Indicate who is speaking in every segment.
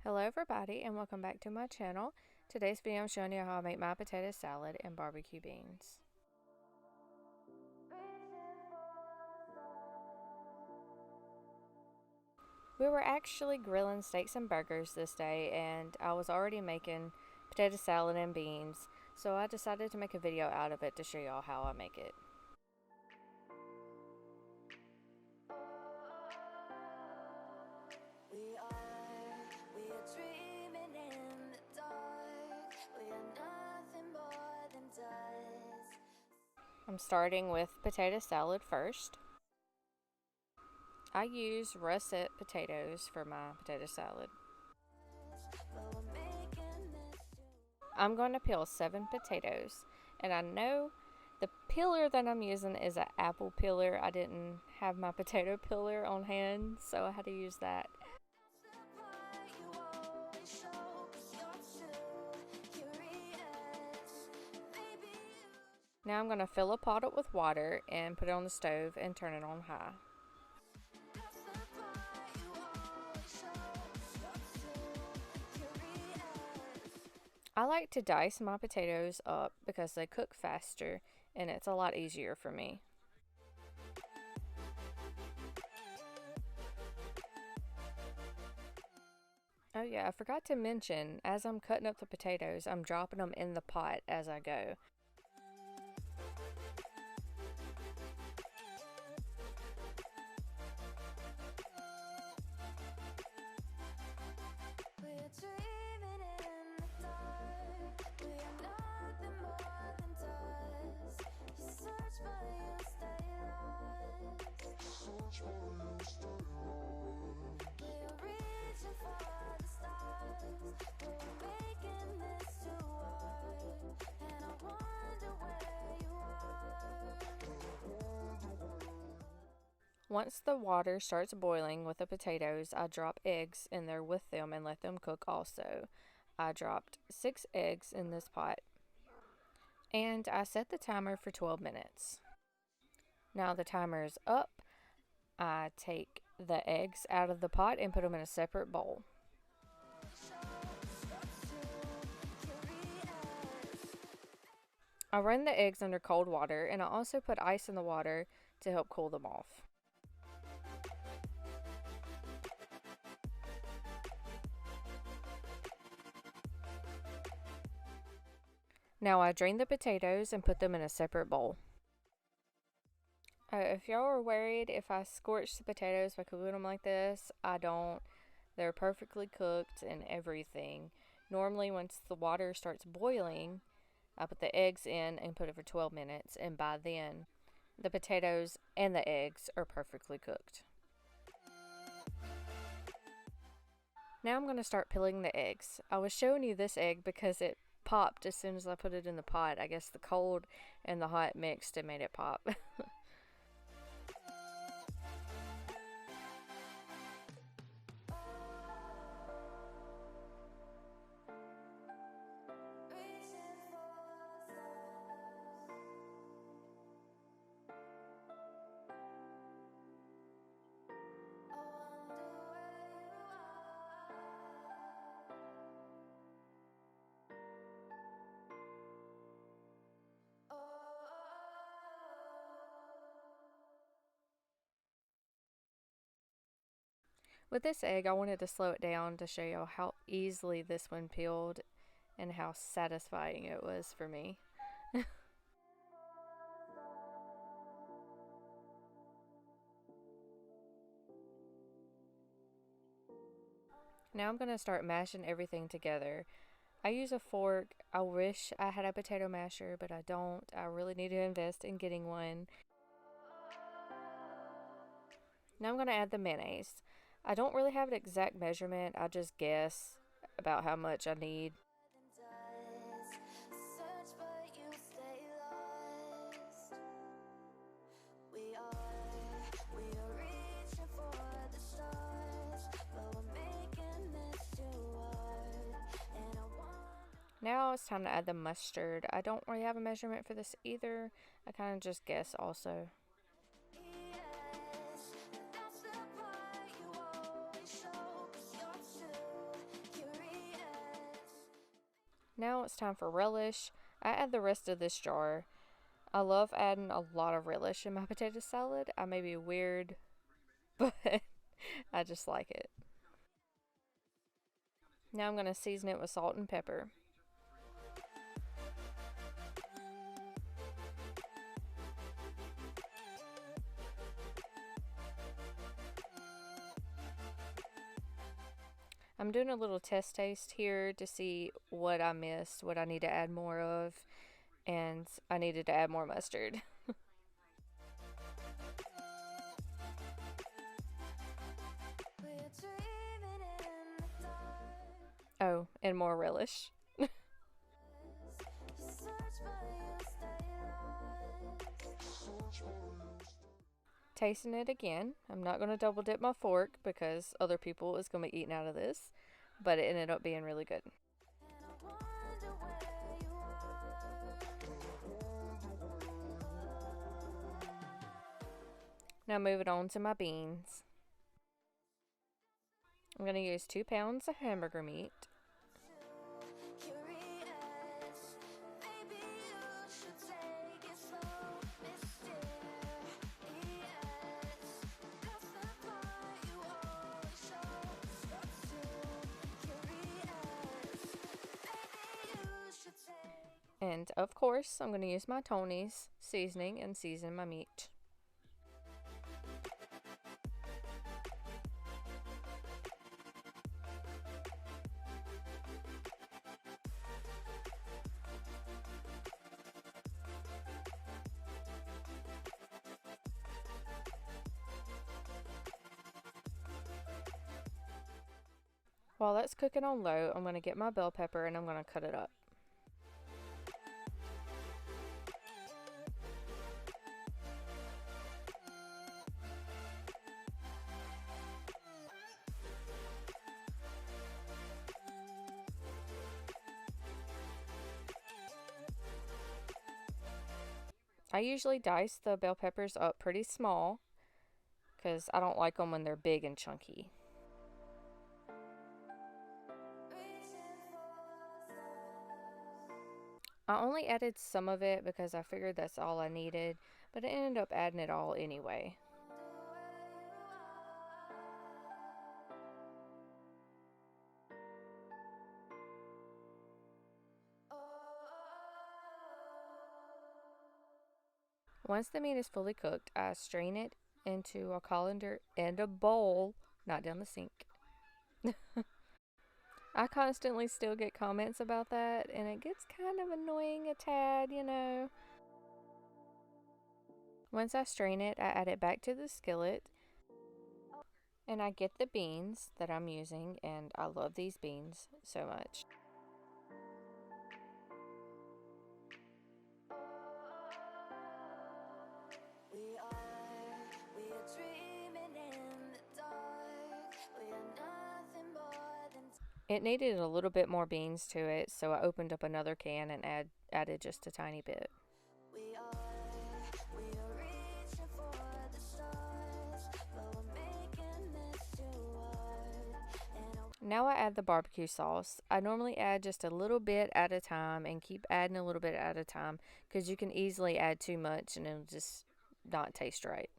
Speaker 1: Hello everybody and welcome back to my channel. Today's video I'm showing you how I make my potato salad and barbecue beans. We were actually grilling steaks and burgers this day and I was already making potato salad and beans, so I decided to make a video out of it to show y'all how I make it. I'm starting with potato salad first. I use russet potatoes for my potato salad. I'm going to peel 7 potatoes, and I know the peeler that I'm using is an apple peeler. I didn't have my potato peeler on hand, so I had to use that. Now I'm going to fill a pot up with water and put it on the stove and turn it on high. I like to dice my potatoes up because they cook faster and it's a lot easier for me. Oh yeah, I forgot to mention, as I'm cutting up the potatoes, I'm dropping them in the pot as I go. Once the water starts boiling with the potatoes, I drop eggs in there with them and let them cook also. I dropped 6 eggs in this pot. And I set the timer for 12 minutes. Now the timer is up. I take the eggs out of the pot and put them in a separate bowl. I run the eggs under cold water, and I also put ice in the water to help cool them off. Now I drain the potatoes and put them in a separate bowl. If y'all are worried if I scorch the potatoes by cooking them like this, I don't. They're perfectly cooked and everything. Normally, once the water starts boiling, I put the eggs in and put it for 12 minutes, and by then, the potatoes and the eggs are perfectly cooked. Now I'm going to start peeling the eggs. I was showing you this egg because it popped as soon as I put it in the pot. I guess the cold and the hot mixed and made it pop. With this egg, I wanted to slow it down to show you how easily this one peeled and how satisfying it was for me. Now I'm going to start mashing everything together. I use a fork. I wish I had a potato masher, but I don't. I really need to invest in getting one. Now I'm going to add the mayonnaise. I don't really have an exact measurement. I just guess about how much I need. Now it's time to add the mustard. I don't really have a measurement for this either. I kind of just guess also. Now it's time for relish. I add the rest of this jar. I love adding a lot of relish in my potato salad. I may be weird, but I just like it. Now I'm going to season it with salt and pepper. I'm doing a little test taste here to see what I missed, what I need to add more of, and I needed to add more mustard. Oh, and more relish. Tasting it again. I'm not going to double dip my fork because other people is going to be eating out of this, but it ended up being really good. Now moving on to my beans. I'm going to use 2 pounds of hamburger meat. And of course, I'm going to use my Tony's seasoning and season my meat. While that's cooking on low, I'm going to get my bell pepper and I'm going to cut it up. I usually dice the bell peppers up pretty small because I don't like them when they're big and chunky. I only added some of it because I figured that's all I needed, but I ended up adding it all anyway. Once the meat is fully cooked, I strain it into a colander and a bowl, not down the sink. I constantly still get comments about that, and it gets kind of annoying a tad, you know. Once I strain it, I add it back to the skillet, and I get the beans that I'm using, and I love these beans so much. It needed a little bit more beans to it, so I opened up another can and added just a tiny bit. Now I add the barbecue sauce. I normally add just a little bit at a time and keep adding a little bit at a time because you can easily add too much and it'll just not taste right.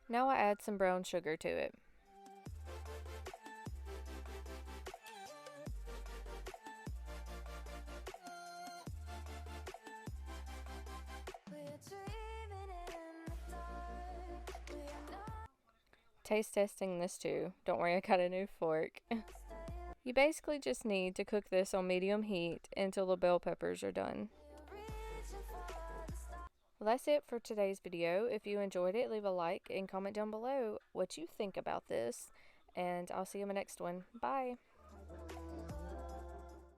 Speaker 1: Now I add some brown sugar to it. Taste testing this too. Don't worry, I got a new fork. You basically just need to cook this on medium heat until the bell peppers are done. Well, that's it for today's video. If you enjoyed it, leave a like and comment down below what you think about this. and I'll see you in the next one. Bye.